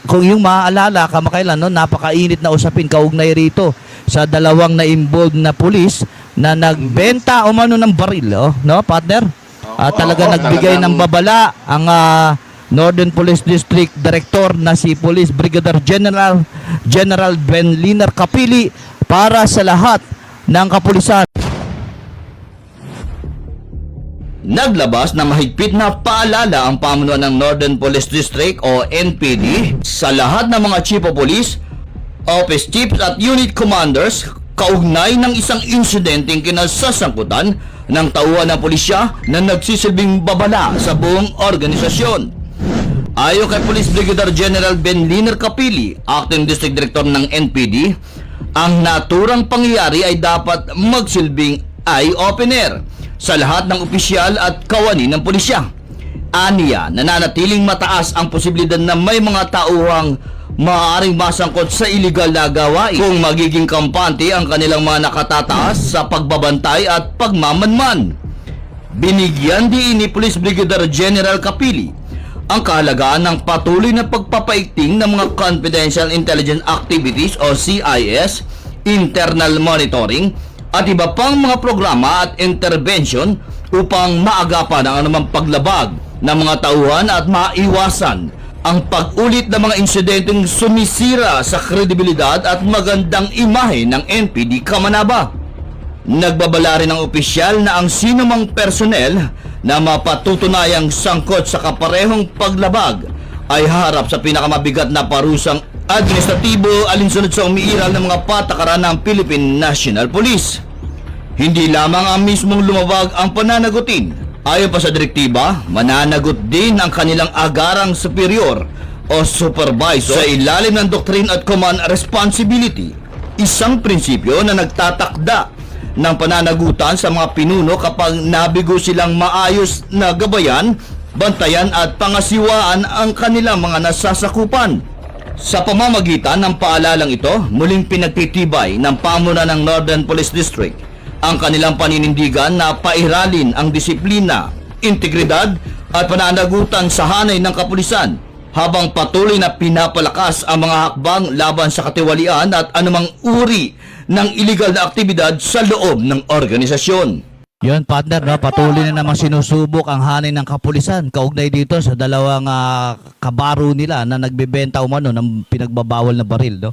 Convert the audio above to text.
kung yung maaalala kamakailan, no, napakainit na usapin kaugnay rito sa dalawang na-involved na pulis na nagbenta umano ng baril, no, partner? Talaga nagbigay ng babala ang Northern Police District Director na si Police Brigadier General Ben Linar Capili para sa lahat ng kapulisan. Naglabas na mahigpit na paalala ang pamunuan ng Northern Police District o NPD sa lahat ng mga Chief of Police, Office Chiefs at Unit Commanders kaugnay ng isang insidenteng kinasasangkutan ng tauhan ng pulisya na nagsisilbing babala sa buong organisasyon. Ayon kay Police Brigadier General Ben Linar Capili, Acting District Director ng NPD, ang naturang pangyayari ay dapat magsilbing eye-opener sa lahat ng opisyal at kawani ng pulisya. Aniya, nananatiling mataas ang posibilidad na may mga tauhang maaaring masangkot sa iligal na gawain kung magiging kampante ang kanilang mga nakatataas sa pagbabantay at pagmamanman. Binigyan din ni Police Brigadier General Capili ang kahalagaan ng patuloy na pagpapaigting ng mga Confidential Intelligence Activities o CIS, internal monitoring, at iba pang mga programa at intervention upang maagapan ang anumang paglabag ng mga tauhan at maiwasan ang pag-ulit ng mga insidenteng sumisira sa kredibilidad at magandang imahe ng NPD Kamanaba. Nagbabala rin ang opisyal na ang sinumang personnel na mapatutunayang sangkot sa kaparehong paglabag ay harap sa pinakamabigat na parusang administratibo alinsunod sa umiiral ng mga patakaran ng Philippine National Police. Hindi lamang ang mismong lumabag ang pananagutin. Ayon pa sa direktiba, mananagot din ang kanilang agarang superior o supervisor sa ilalim ng Doctrine at Command Responsibility, isang prinsipyo na nagtatakda ng pananagutan sa mga pinuno kapag nabigo silang maayos na gabayan, bantayan at pangasiwaan ang kanilang mga nasasakupan. Sa pamamagitan ng paalalang ito, muling pinagtitibay ng pamunuan ng Northern Police District ang kanilang paninindigan na pairalin ang disiplina, integridad at pananagutan sa hanay ng kapulisan habang patuloy na pinapalakas ang mga hakbang laban sa katiwalian at anumang uri ng iligal na aktibidad sa loob ng organisasyon. Yun, partner, no? Patuloy na namang sinusubok ang hanay ng kapulisan kaugnay dito sa dalawang kabaro nila na nagbebenta umano ng pinagbabawal na baril, no?